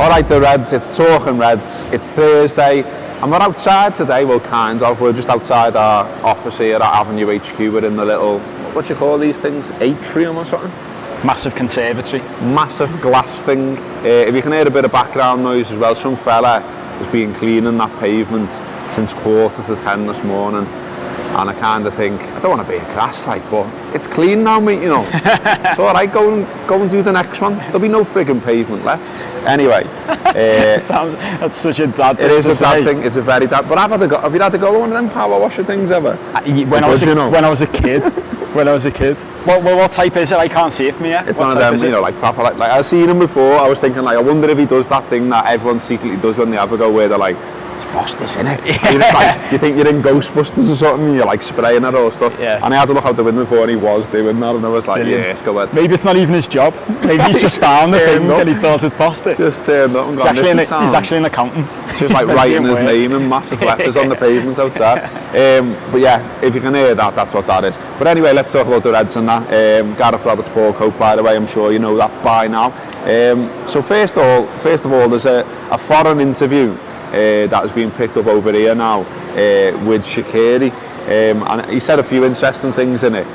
Alright, the Reds, it's talking Reds, it's Thursday, and we're outside today, well kind of, we're just outside our office here at Avenue HQ, we're in the little, what do you call these things, atrium or something? Massive conservatory. Massive glass thing. If you can hear a bit of background noise as well, some fella has been cleaning that pavement since 9:45 this morning. And I kind of think, I don't want to be a crass like, but it's clean now, mate, you know. It's all right, go and do the next one. There'll be no frigging pavement left. Anyway. That's such a dad thing. It is a dad thing, it's a very dad. But have you had to go on one of them power washer things ever? When I was a kid. Well, what type is it? I can't see it from here. It's one of them, you know, like proper, like I've seen him before. I was thinking, like, I wonder if he does that thing that everyone secretly does when they have a go, where they're like, it's Busters, innit? Like, you think you're in Ghostbusters or something, and you're like spraying it or stuff. Yeah. And I had to look out the window before, and he was doing that, and I was like, brilliant. Yes, go ahead. Maybe it's not even his job. Maybe he's just found the thing and he thought it's Buster. Just turned up and gone, he's actually an accountant. It's just like writing his name in massive letters on the pavement outside. But yeah, if you can hear that, that's what that is. But anyway, let's talk about the Reds and that. Gareth Roberts, Paul Cope, by the way, I'm sure you know that by now. So first of all, there's a foreign interview that has been picked up over here now with Shaqiri, and he said a few interesting things in it.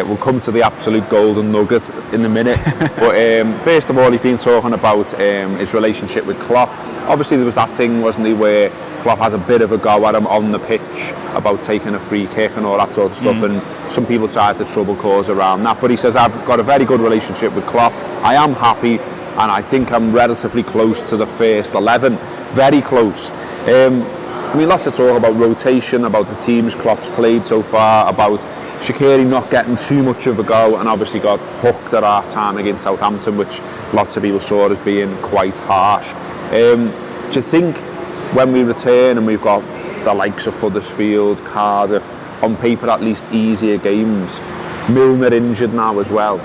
We'll come to the absolute golden nugget in a minute, but first of all, he's been talking about his relationship with Klopp. Obviously there was that thing, wasn't he, where Klopp had a bit of a go at him on the pitch about taking a free kick and all that sort of stuff, and some people tried to trouble cause around that, but he says, I've got a very good relationship with Klopp, I am happy, and I think I'm relatively close to the first 11, very close. I mean, lots of talk about rotation, about the teams Klopp's played so far, about Shaqiri not getting too much of a go, and obviously got hooked at half time against Southampton, which lots of people saw as being quite harsh. Do you think when we return and we've got the likes of Huddersfield, Cardiff, on paper at least easier games, Milner injured now as well,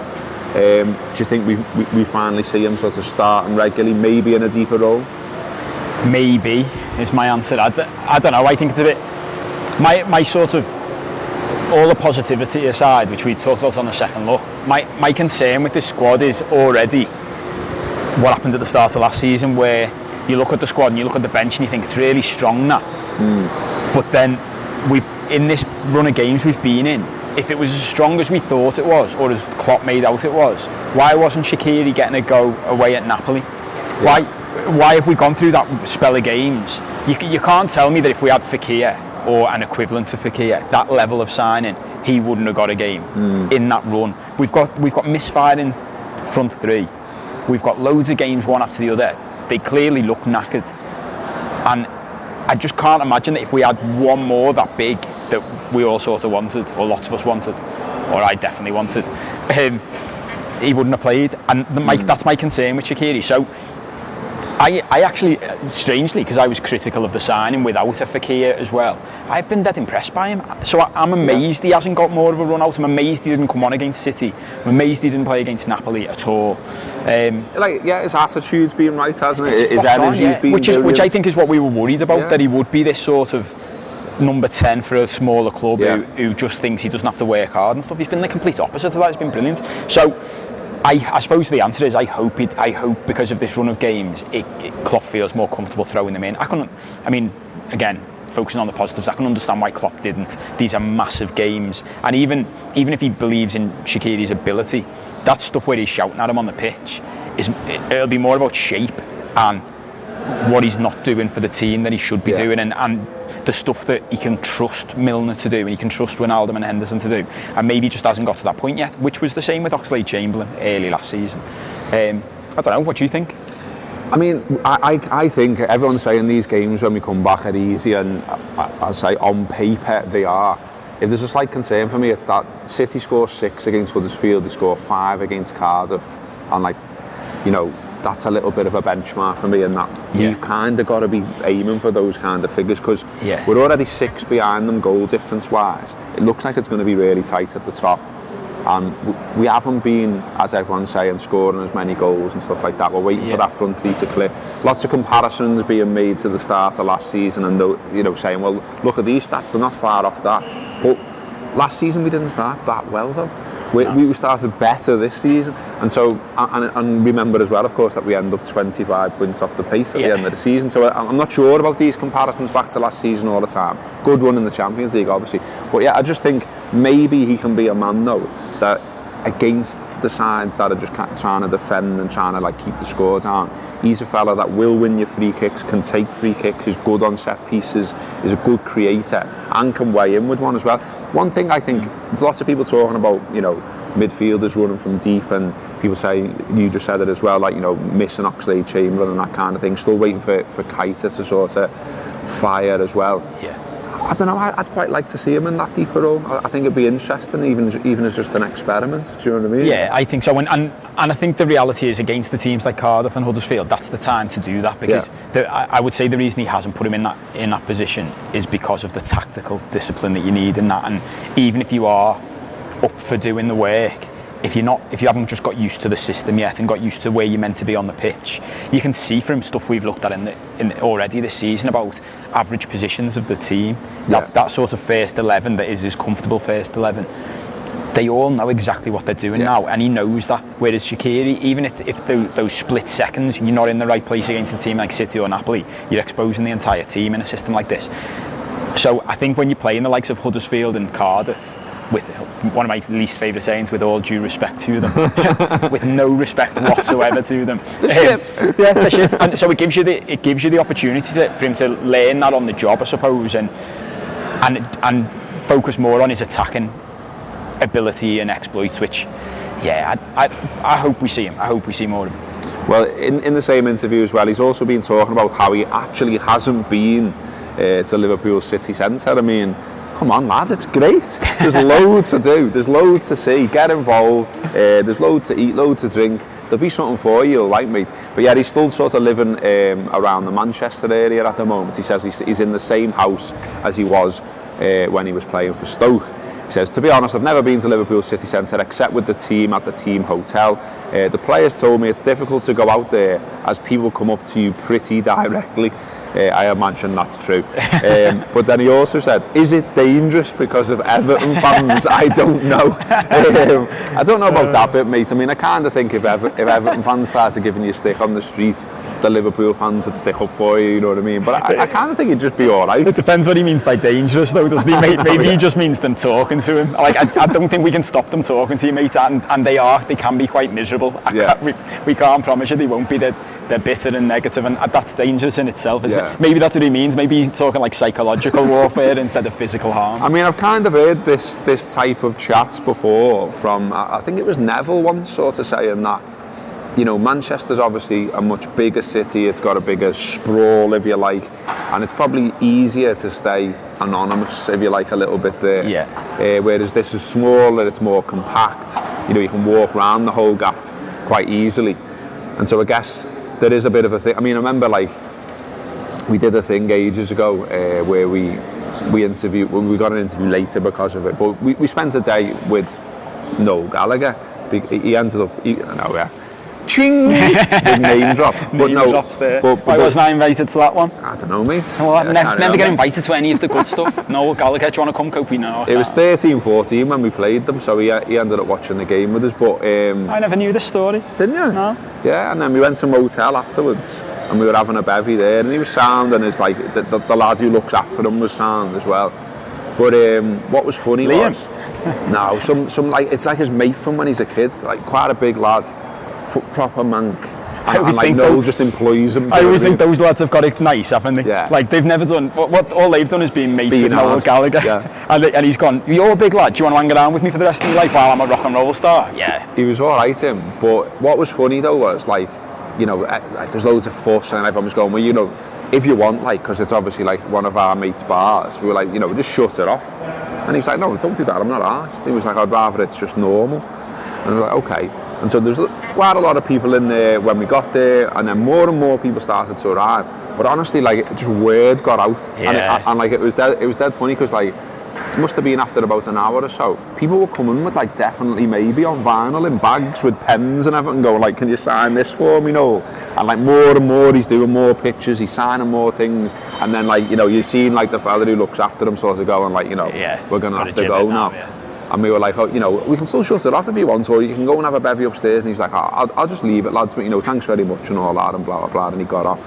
do you think we finally see him sort of starting regularly, maybe in a deeper role? Maybe is my answer. I don't know. I think it's a bit my sort of, all the positivity aside, which we talked about on the second look, my concern with this squad is already what happened at the start of last season, where you look at the squad and you look at the bench and you think it's really strong now. But then we've, in this run of games we've been in, if it was as strong as we thought it was, or as Klopp made out it was, why wasn't Shaqiri getting a go away at Napoli? Yeah. Why have we gone through that spell of games? You can't tell me that if we had Fekir, or an equivalent to Fekir, that level of signing, he wouldn't have got a game in that run. We've got misfiring front three. We've got loads of games one after the other. They clearly look knackered. And I just can't imagine that if we had one more that big that we all sort of wanted, or lots of us wanted, or I definitely wanted, he wouldn't have played. And that's my concern with Shaqiri. So I actually, strangely, because I was critical of the signing without a Fekir as well, I've been dead impressed by him. So I'm amazed he hasn't got more of a run out. I'm amazed he didn't come on against City. I'm amazed he didn't play against Napoli at all. His attitude's been right, hasn't it? His energy's been brilliant. Which I think is what we were worried about, that he would be this sort of number 10 for a smaller club who just thinks he doesn't have to work hard and stuff. He's been the complete opposite of that. He's been brilliant. So I suppose the answer is I hope because of this run of games, Klopp feels more comfortable throwing them in. Again, focusing on the positives, I can understand why Klopp didn't. These are massive games, and even if he believes in Shaqiri's ability, that stuff where he's shouting at him on the pitch it'll be more about shape and what he's not doing for the team that he should be doing, and the stuff that he can trust Milner to do and he can trust Wijnaldum and Henderson to do, and maybe just hasn't got to that point yet, which was the same with Oxlade-Chamberlain early last season. I don't know, what do you think? I mean, I think everyone's saying these games when we come back are easy, and I say on paper they are. If there's a slight concern for me, it's that City score 6 against Huddersfield, they score 5 against Cardiff, and that's a little bit of a benchmark for me, and that we've kind of got to be aiming for those kind of figures, because we're already 6 behind them goal difference wise. It looks like it's going to be really tight at the top, and we haven't been, as everyone's saying, scoring as many goals and stuff like that. We're waiting for that front three to click. Lots of comparisons being made to the start of last season, and saying, well, look at these stats, they're not far off that. But last season we didn't start that well though. We started better this season, and so and remember as well, of course, that we end up 25 points off the pace at the end of the season. So I'm not sure about these comparisons back to last season all the time. Good run in the Champions League, obviously, but yeah, I just think maybe he can be a man though that against the sides that are just trying to defend and trying to like keep the score down. He's a fella that will win your free kicks, can take free kicks, is good on set pieces, is a good creator, and can weigh in with one as well. One thing I think, lots of people talking about, you know, midfielders running from deep, and people say, you just said it as well, like, you know, missing Oxlade-Chamberlain and that kind of thing, still waiting for Keita to sort of fire as well. Yeah. I don't know, I'd quite like to see him in that deeper role. I think it'd be interesting, even as just an experiment. Do you know what I mean? Yeah, I think so. And I think the reality is, against the teams like Cardiff and Huddersfield, that's the time to do that, because I would say the reason he hasn't put him in that position is because of the tactical discipline that you need in that. And even if you are up for doing the work, if you haven't just got used to the system yet and got used to where you're meant to be on the pitch, you can see from stuff we've looked at in already this season about average positions of the team, that sort of first 11 that is his comfortable first 11. They all know exactly what they're doing now, and he knows that. Whereas Shaqiri, even if those split seconds you're not in the right place against a team like City or Napoli, you're exposing the entire team in a system like this. So I think when you're playing the likes of Huddersfield and Cardiff, with one of my least favourite sayings, with all due respect to them, with no respect whatsoever to them. The shit. And so it gives you the opportunity for him to learn that on the job, I suppose, and focus more on his attacking ability and exploits. Which, I hope we see him. I hope we see more of him. Well, in the same interview as well, he's also been talking about how he actually hasn't been to Liverpool city centre. I mean, come on, lad, it's great. There's loads to do. There's loads to see. Get involved. There's loads to eat, loads to drink. There'll be something for you, like, mate. But yeah, he's still sort of living around the Manchester area at the moment. He says he's in the same house as he was when he was playing for Stoke. He says, to be honest, I've never been to Liverpool city centre except with the team at the team hotel. The players told me it's difficult to go out there as people come up to you pretty directly. I imagine that's true. But then he also said, is it dangerous because of Everton fans? I don't know. I don't know about that bit, mate. I mean, I kind of think if Everton fans started giving you a stick on the street, the Liverpool fans would stick up for you, you know what I mean? But I kind of think it'd just be all right. It depends what he means by dangerous, though, doesn't he, mate? Maybe he just means them talking to him. Like, I don't think we can stop them talking to you, mate, and they can be quite miserable. We can't promise you they won't be. They're bitter and negative, and that's dangerous in itself, isn't it? Maybe that's what he means. Maybe he's talking like psychological warfare instead of physical harm. I mean, I've kind of heard this type of chat before from, I think it was Neville once, sort of saying that, you know, Manchester's obviously a much bigger city. It's got a bigger sprawl, if you like, and it's probably easier to stay anonymous, if you like, a little bit there. Whereas this is smaller, it's more compact. You know, you can walk around the whole gaff quite easily, and so I guess there is a bit of a thing. I mean, I remember, like, we did a thing ages ago where we interviewed. Well, we got an interview later because of it, but we spent a day with Noel Gallagher. He ended up, ching, big name drop. But name drops there. Why wasn't I invited to that one? I don't know, mate. Well, never get invited to any of the good stuff. Noel Gallagher, do you want to come, Copey? No. It was 13-14 when we played them, so he ended up watching the game with us. But I never knew this story. Didn't you? No. Yeah, and then we went to a motel afterwards, and we were having a bevy there, and he was sound, and it's like the lad who looks after him was sound as well. But what was funny Liam. was, no, some like, it's like his mate from when he's a kid, like quite a big lad, proper mank. And like Noel just employs him. I always think those lads have got it nice, haven't they? Yeah. Like, they've never done what all they've done is being mates with Noel Gallagher. Yeah. And he's gone, you're a big lad, do you want to hang around with me for the rest of your life while I'm a rock and roll star? Yeah. He was alright, him. But what was funny though was, like, you know, like, there's loads of fuss and everyone was going, well, you know, if you want, like, because it's obviously like one of our mates' bars, we were like, you know, just shut it off. And he was like, no, don't do that, I'm not arsed. He was like, I'd rather it's just normal. And I was like, okay. And so there's quite a lot of people in there when we got there, and then more and more people started to arrive. But honestly, like, just word got out, and like it was dead funny, because like it must have been after about an hour or so, people were coming with like definitely maybe on vinyl in bags with pens and everything, going like, can you sign this for me, Noel? And like more and more, he's doing more pictures, he's signing more things, and then like, you know, you're seeing like the fella who looks after him sort of going like, you know, we're gonna have to go now. And we were like, oh, you know, we can still shut it off if you want, or you can go and have a bevy upstairs. And he's like, I'll just leave it, lads, but, you know, thanks very much and all that, and blah, blah, blah, and he got off.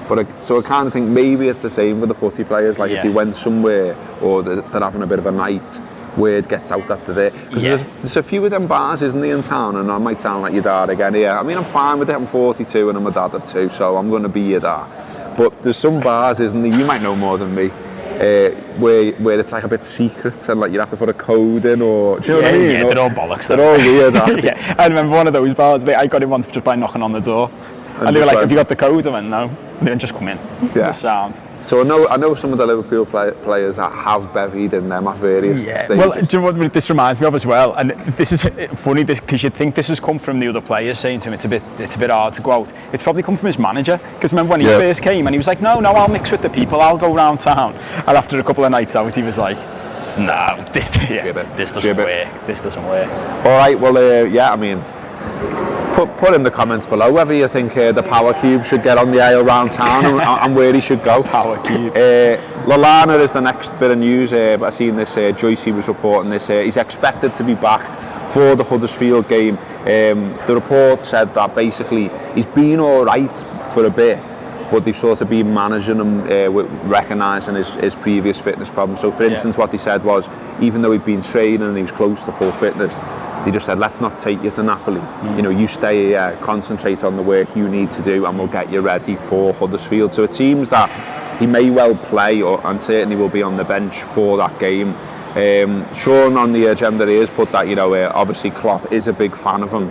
But so I kind of think maybe it's the same with the footy players, like if they went somewhere, or they're having a bit of a night, word gets out that they're there. Because there's a few of them bars, isn't there, in town, and I might sound like your dad again here. I mean, I'm fine with it, I'm 42 and I'm a dad of 2, so I'm going to be your dad. But there's some bars, isn't there, you might know more than me, where it's like a bit secret and like you have to put a code in, or do you know what I mean? Yeah, they're all bollocks. They're all weird, aren't they? Yeah, I remember one of those bars, I got in once just by knocking on the door. And they were like, have you got the code? I went, no. They went, just come in. Yeah. Sound. So I know some of the Liverpool players that have bevied in them at various stages. Well, do you know what this reminds me of as well? And this is funny, because you'd think this has come from the other players saying to him, it's a bit hard to go out. It's probably come from his manager, because remember when he first came and he was like, no, I'll mix with the people, I'll go round town. And after a couple of nights out, he was like, no, this doesn't work. This doesn't work. All right, well, yeah, I mean, put in the comments below whether you think the Power Cube should get on the aisle round town and where he should go. Power Cube. Lallana is the next bit of news, but I've seen this, Joycey was reporting this, he's expected to be back for the Huddersfield game. The report said that basically he's been alright for a bit, but they've sort of been managing him with recognising his previous fitness problems. So for instance, what they said was, even though he'd been training and he was close to full fitness, they just said, let's not take you to Napoli. You know, you stay here, concentrate on the work you need to do, and we'll get you ready for Huddersfield. So it seems that he may well play, and certainly will be on the bench for that game. Sean on the agenda has put that, you know, obviously Klopp is a big fan of him.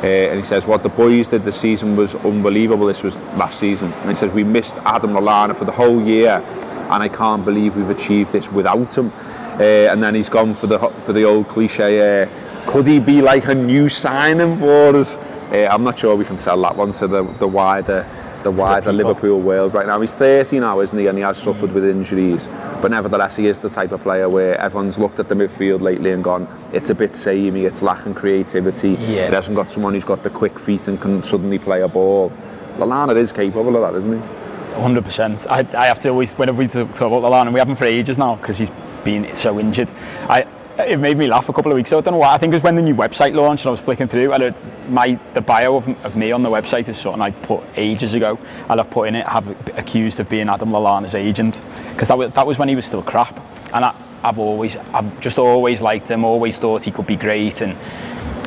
And he says, what the boys did this season was unbelievable. This was last season. And he says, we missed Adam Lallana for the whole year, and I can't believe we've achieved this without him. And then he's gone for the old cliche, could he be like a new signing for us? I'm not sure we can sell that one to the wider Liverpool world right now. He's 30 now, isn't he? And he has suffered with injuries. But nevertheless, he is the type of player where everyone's looked at the midfield lately and gone, it's a bit samey, it's lacking creativity. Yeah. It hasn't got someone who's got the quick feet and can suddenly play a ball. Lallana is capable of that, isn't he? 100%. I have to always, whenever we talk about Lallana, we haven't for ages now because he's been so injured. It made me laugh a couple of weeks ago. I don't know why. I think it was when the new website launched and I was flicking through. The bio of me on the website is something I put ages ago. I'll have put in it, have accused of being Adam Lallana's agent, because that was when he was still crap. And I've just always liked him, always thought he could be great, and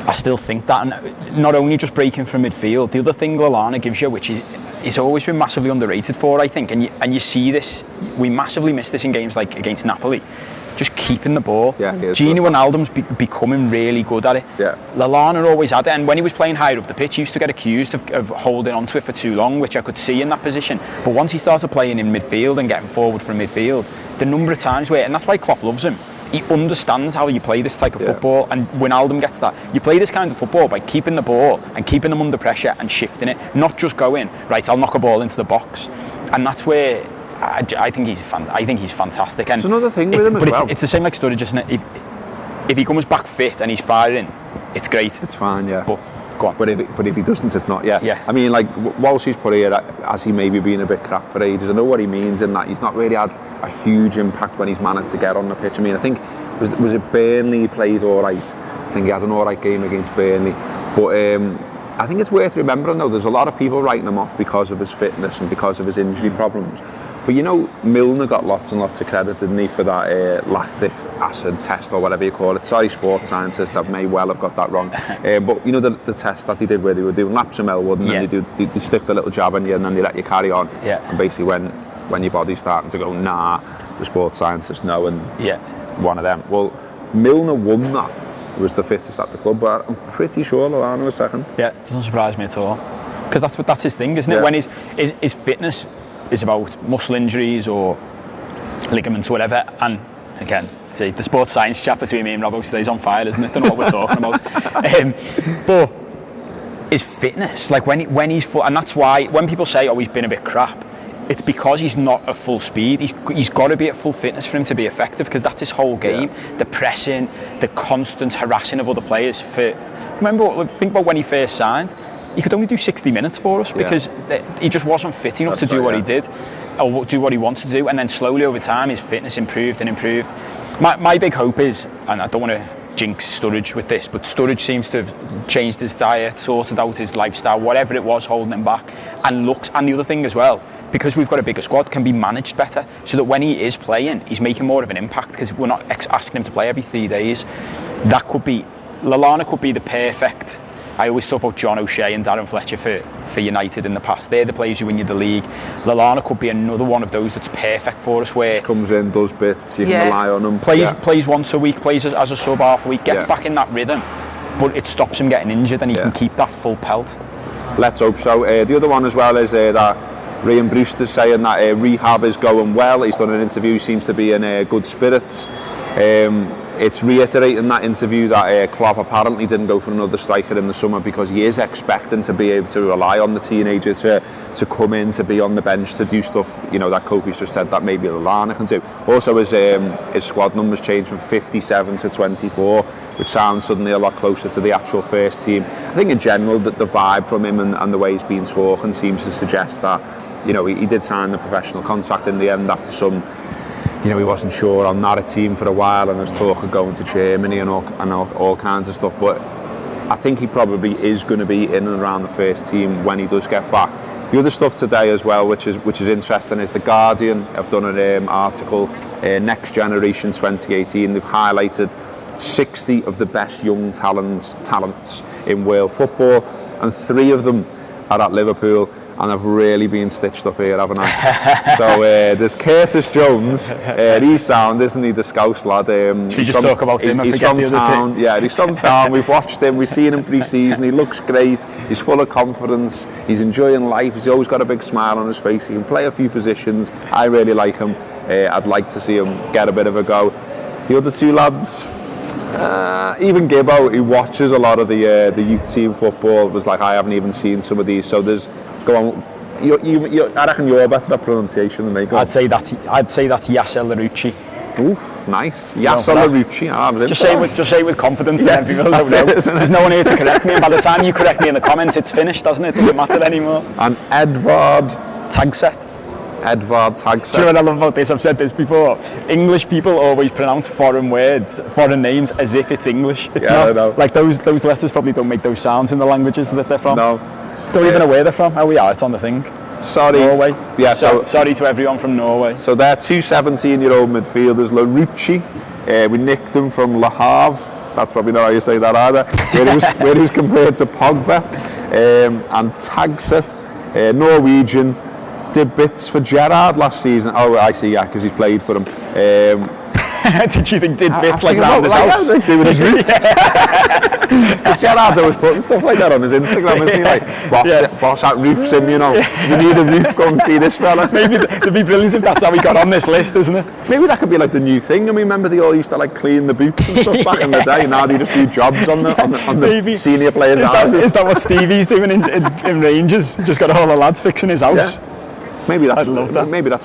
I still think that. And not only just breaking from midfield, the other thing Lallana gives you, which he's always been massively underrated for, I think, and you see this, we massively miss this in games like against Napoli. Just keeping the ball. Gini Wijnaldum's becoming really good at it. Lallana always had it, and when he was playing higher up the pitch, he used to get accused of holding on to it for too long, which I could see in that position. But once he started playing in midfield and getting forward from midfield, the number of times and that's why Klopp loves him. He understands how you play this type of football, and Wijnaldum gets that. You play this kind of football by keeping the ball and keeping them under pressure and shifting it, not just going, right, I'll knock a ball into the box. And that's where I think he's fantastic. And it's another thing with him as well. It's the same like Sturridge, isn't it? If he comes back fit and he's firing, it's great. It's fine, yeah. But go on. But if he doesn't, it's not. Yeah. I mean, like whilst he's put here, as he maybe been a bit crap for ages, I know what he means in that he's not really had a huge impact when he's managed to get on the pitch. I mean, I think was it Burnley he played all right. I think he had an all right game against Burnley, but. I think it's worth remembering though, there's a lot of people writing him off because of his fitness and because of his injury problems. But you know, Milner got lots and lots of credit, didn't he, for that lactic acid test or whatever you call it. Sorry, sports scientists, I may well have got that wrong. But you know the test that they did where they were doing laps of Melwood and then they stick the little jab in you and then they let you carry on. And basically when your body's starting to go, nah, the sports scientists know, and one of them. Well, Milner won that. Was the fittest at the club, but I'm pretty sure Lallana was second. Yeah, it doesn't surprise me at all, because that's his thing, isn't it? When his fitness is about muscle injuries or ligaments or whatever, and again, see, the sports science chat between me and Robbo today's on fire, isn't it? Don't know what we're talking about. But his fitness, like when he's full, and that's why when people say, oh, he's been a bit crap, it's because he's not at full speed. He's got to be at full fitness for him to be effective, because that's his whole game. The pressing, the constant harassing of other players. Think about when he first signed. He could only do 60 minutes for us because he just wasn't fit enough to do what he did or do what he wanted to do. And then slowly over time, his fitness improved and improved. My big hope is, and I don't want to jinx Sturridge with this, but Sturridge seems to have changed his diet, sorted out his lifestyle, whatever it was holding him back, and the other thing as well, because we've got a bigger squad, can be managed better, so that when he is playing, he's making more of an impact, because we're not asking him to play every 3 days. Lallana could be the perfect. I always talk about John O'Shea and Darren Fletcher for United in the past. They're the players who win you the league. Lallana could be another one of those that's perfect for us, where comes in, does bits, you can rely on him. Plays once a week, plays as a sub half a week, gets back in that rhythm, but it stops him getting injured, and he can keep that full pelt. Let's hope so. The other one as well is that Rhian Brewster saying that rehab is going well. He's done an interview, seems to be in good spirits. It's reiterating that interview that Klopp apparently didn't go for another striker in the summer because he is expecting to be able to rely on the teenager to come in, to be on the bench, to do stuff, that Kopi's just said that maybe Lallana can do. Also, his squad numbers changed from 57 to 24, which sounds suddenly a lot closer to the actual first team. I think in general that the vibe from him and the way he's been talking seems to suggest that, he did sign the professional contract in the end after some. He wasn't sure on that team for a while, and there's talk of going to Germany and all kinds of stuff. But I think he probably is going to be in and around the first team when he does get back. The other stuff today as well, which is interesting, is the Guardian have done an article, Next Generation 2018. They've highlighted 60 of the best young talents in world football, and 3 of them are at Liverpool. And I've really been stitched up here, haven't I? So there's Curtis Jones. He's sound, isn't he, the Scouse lad? Should we just talk about him and forget the other town. two? Yeah, he's from town. We've watched him. We've seen him pre-season. He looks great. He's full of confidence. He's enjoying life. He's always got a big smile on his face. He can play a few positions. I really like him. I'd like to see him get a bit of a go. The other 2 lads, even Gibbo, who watches a lot of the youth team football, was like, I haven't even seen some of these. So there's. Go on. I reckon you're better at pronunciation than me. Go on. I'd say that's Yasser Larouci. Oof, nice. Yasser Larouci. Just say it with confidence, and then people don't know. There's no one here to correct me, and by the time you correct me in the comments, it's finished, doesn't it? It doesn't matter anymore. And Xherdan Shaqiri. Do you know what I love about this? I've said this before. English people always pronounce foreign names as if it's English. It's not. I know. Like those letters probably don't make those sounds in the languages that they're from. No. Don't even know where they're from. Oh, we are. It's on the thing. Sorry. Norway. Yeah. Sorry to everyone from Norway. So they're 2 17-year-old midfielders. Larouci, we nicked him from Le Havre. That's probably not how you say that either. Where he was compared to Pogba. And Tagseth, Norwegian, did bits for Gerrard last season. Oh, I see. Yeah, because he's played for him. Did you think did bits like round his house? Like doing his roof. Because Gerrard's always putting stuff like that on his Instagram, isn't he? Like, boss at roofs him, you need a roof, go and see this fella. Maybe it'd be brilliant if that's how he got on this list, isn't it? Maybe that could be like the new thing. I mean, remember they all used to like clean the boots and stuff back in the day. Now they just do jobs on the senior players' houses. Is that what Stevie's doing in Rangers? Just got all the lads fixing his house. Yeah. Maybe that's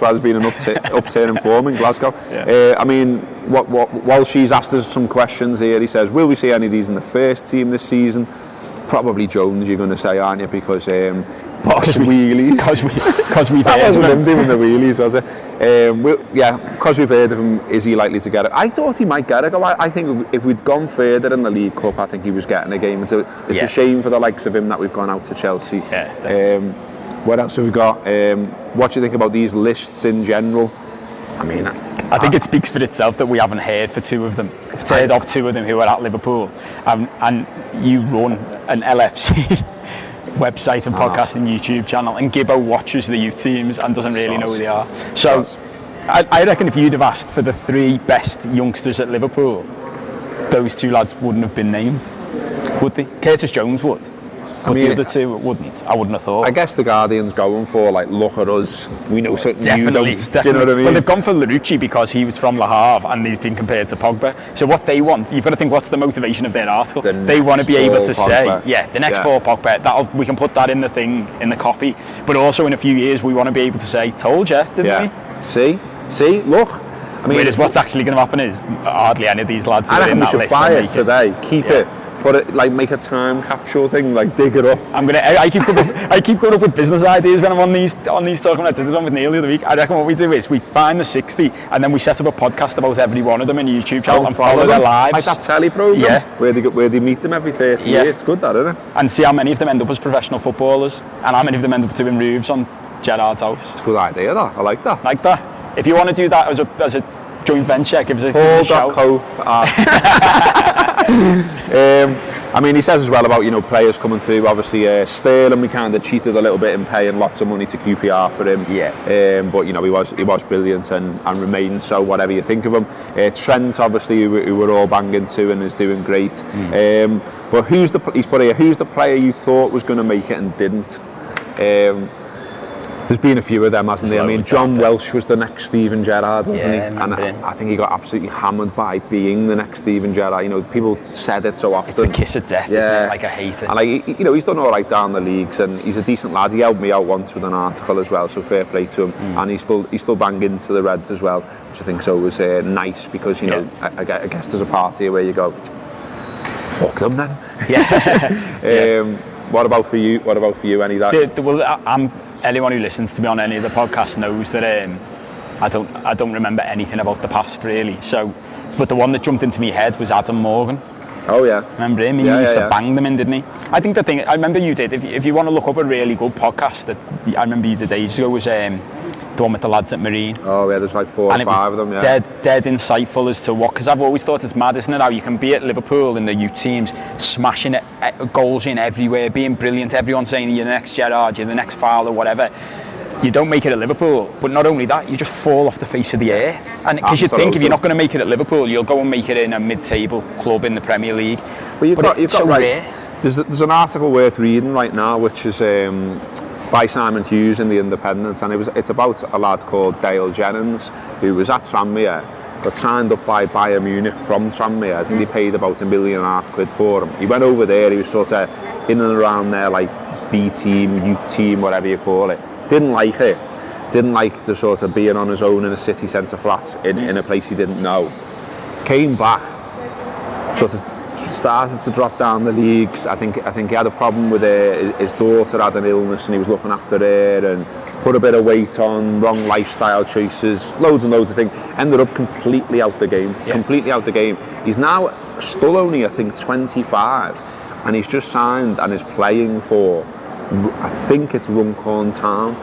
why there's been an upturn in form in Glasgow. Yeah. I mean, while she's asked us some questions here, he says, will we see any of these in the first team this season? Probably Jones, you're going to say, aren't you? Because wheelies. Because we've that heard wasn't of him doing the wheelies, was it? Because we've heard of him, is he likely to get it? I thought he might get a go. I think if we'd gone further in the League Cup, I think he was getting a game. It's a shame for the likes of him that we've gone out to Chelsea. Yeah, what else have we got? What do you think about these lists in general? I mean, I think it speaks for itself that we haven't heard for 2 of them. We've heard of 2 of them who are at Liverpool, and you run an LFC website and podcast and YouTube channel, and Gibbo watches the youth teams and doesn't really know who they are. So I reckon if you'd have asked for the 3 best youngsters at Liverpool, those 2 lads wouldn't have been named, would they? Curtis Jones would. But the other 2 wouldn't. I wouldn't have thought. I guess the Guardian's going for, like, look at us, we know something definitely, you don't. Do you know what I mean? Well, they've gone for Larouci because he was from Le Havre and he's been compared to Pogba. So what they want, you've got to think, what's the motivation of their article? They want to be able to say, the next Paul Pogba, we can put that in the thing, in the copy. But also in a few years, we want to be able to say, told you, didn't we? See, look. I mean, whereas what's actually going to happen is hardly any of these lads are in that list. I reckon we should buy it today, keep it. put it, like, make a time capsule thing, like dig it up. I keep going up with business ideas when I'm on these talking about. I did one with Neil the other week. I reckon what we do is we find the 60 and then we set up a podcast about every one of them in a YouTube channel and follow their lives. Like that telly program, where they meet them every 30 years. It's good, that, isn't it? And see how many of them end up as professional footballers and how many of them end up doing roofs on Xherdan's house. It's a good idea, that. I like that. Like that. If you want to do that as a joint venture, give us a shout. I mean, he says as well about, you know, players coming through. Obviously, Sterling, we kind of cheated a little bit in paying lots of money to QPR for him. But you know, he was brilliant and remains so. Whatever you think of him, Trent, obviously, who we're all banging to and is doing great. But he's put here. Who's the player you thought was going to make it and didn't? There's been a few of them, hasn't there? I mean, John Welsh was the next Steven Gerrard, wasn't he? And I think he got absolutely hammered by being the next Steven Gerrard. You know, people said it so often. It's the kiss of death, isn't it? Like, I hate it. And like, you know, he's done all right down the leagues, and he's a decent lad. He helped me out once with an article as well, so fair play to him. And he's still banging into the Reds as well, which I think is always nice, because, you know, I guess there's a part here where you go, fuck them then. What about for you? Any of that? Anyone who listens to me on any of the podcasts knows that I don't remember anything about the past, really. So, but the one that jumped into my head was Adam Morgan. Oh yeah. Remember him? He used to bang them in, didn't he? I think the thing, I remember you did, if you want to look up a really good podcast that I remember you did ages ago, was the one with the lads at Marine. Oh yeah, there's like 4 or 5 of them, dead insightful as to what, because I've always thought it's mad, isn't it, how you can be at Liverpool in the youth teams, smashing it, goals in everywhere, being brilliant, everyone saying you're the next Gerrard, you're the next Fowler, whatever. You don't make it at Liverpool, but not only that, you just fall off the face of the earth. And because you think if you're not going to make it at Liverpool, you'll go and make it in a mid-table club in the Premier League. Well, you've got right. There's an article worth reading right now, which is by Simon Hughes in The Independent, and it's about a lad called Dale Jennings, who was at Tranmere, got signed up by Bayern Munich from Tranmere. I think they paid about £1.5 million for him. He went over there, he was sort of in and around there, like B team, youth team, whatever you call it. Didn't like it. Didn't like the sort of being on his own in a city centre flat in a place he didn't know. Came back, sort of started to drop down the leagues. I think he had a problem with his daughter had an illness and he was looking after her, and put a bit of weight on, wrong lifestyle choices, loads and loads of things. Ended up completely out the game. Completely out the game. He's now still only, I think, 25, and he's just signed and is playing for, I think it's Runcorn Town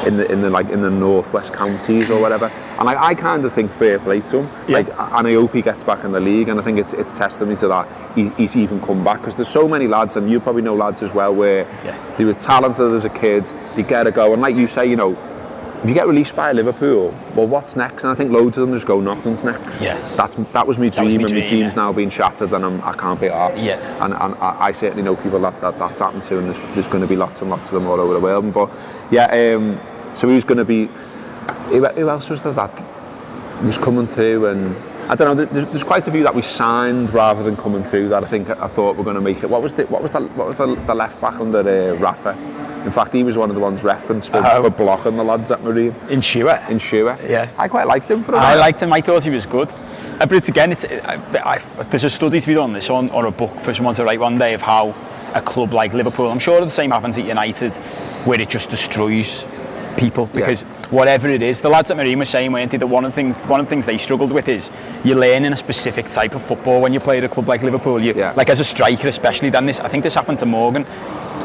in the northwest counties or whatever. And I kind of think fair play to him. And I hope he gets back in the league, and I think it's testimony to that he's even come back, because there's so many lads, and you probably know lads as well, where they were talented as a kid, they get a go, and like you say, you know, if you get released by Liverpool, well, what's next? And I think loads of them just go, nothing's next. That was my dream, and my dream's now been shattered, and I can't be arsed. And I certainly know people that's happened to, and there's going to be lots and lots of them all over the world. But so who's going to be? Who else was there that was coming through? And I don't know. There's quite a few that we signed rather than coming through that I thought were going to make it. What was the left back under Rafa? In fact, he was one of the ones referenced for blocking the lads at Marine. In Shewer. Yeah. I quite liked him for a while. I liked him. I thought he was good. But it's again, there's a study to be done this on, or a book for someone to write one day, of how a club like Liverpool, I'm sure the same happens at United, where it just destroys people, because whatever it is, the lads at Marine were saying, weren't they, that one of the things they struggled with is you're learning a specific type of football when you play at a club like Liverpool. Like as a striker especially, I think this happened to Morgan.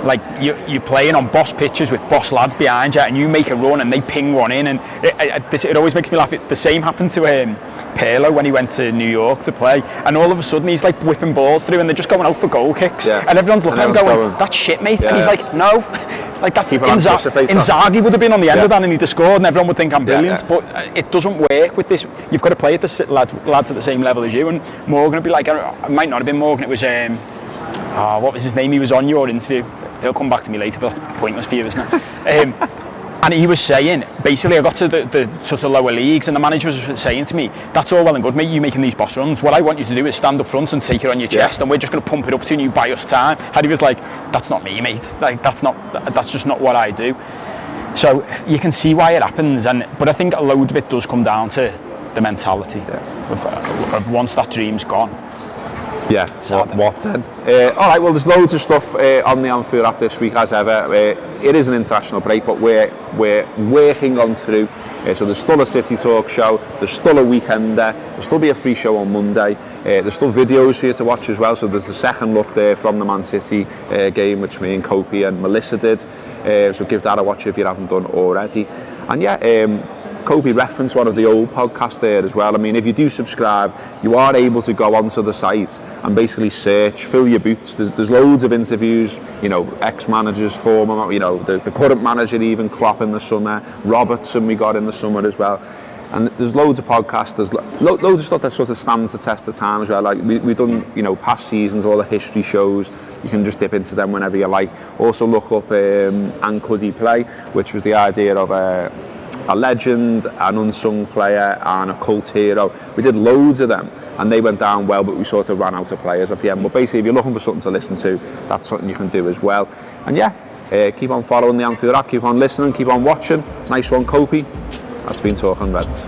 Like you're playing on boss pitches with boss lads behind you, and you make a run and they ping one in, and it always makes me laugh. The same happened to Pirlo when he went to New York to play, and all of a sudden he's like whipping balls through, and they're just going out for goal kicks, and everyone's looking at him going, that's shit, mate. And he's like, no, like that's Inzaghi would have been on the end of that and he'd have scored, and everyone would think I'm brilliant. But it doesn't work with this. You've got to play at the lads at the same level as you. And Morgan would be like, it might not have been Morgan, it was what was his name? He was on your interview. He'll come back to me later, but that's pointless for you, isn't it? And he was saying, basically, I got to the sort of lower leagues, and the manager was saying to me, that's all well and good, mate, you making these boss runs. What I want you to do is stand up front and take it on your chest, and we're just going to pump it up to you, and you buy us time. And he was like, that's not me, mate. Like, that's just not what I do. So you can see why it happens, but I think a load of it does come down to the mentality of once that dream's gone. Yeah, what then? All right, well, there's loads of stuff on the Anfield app this week as ever. It is an international break, but we're working on through. So there's still a City Talk show, there's still a weekend there, there'll still be a free show on Monday. There's still videos for you to watch as well, so there's the second look there from the Man City game, which me and Kopi and Melissa did. So give that a watch if you haven't done already. And yeah, Kobe referenced one of the old podcasts there as well. I mean, if you do subscribe, you are able to go onto the site and basically search, fill your boots. There's loads of interviews, you know, ex-managers, former, you know, the current manager, even Klopp in the summer, Robertson we got in the summer as well. And there's loads of podcasts, there's loads of stuff that sort of stands the test of time as well. Like we've done, you know, past seasons, all the history shows. You can just dip into them whenever you like. Also look up And Could He Play, which was the idea of a legend, an unsung player and a cult hero. We did loads of them and they went down well, but we sort of ran out of players at the end. But basically, if you're looking for something to listen to, that's something you can do as well. And yeah, keep on following the Anfield app, keep on listening, keep on watching. Nice one, Kopi. That's been Talking Reds.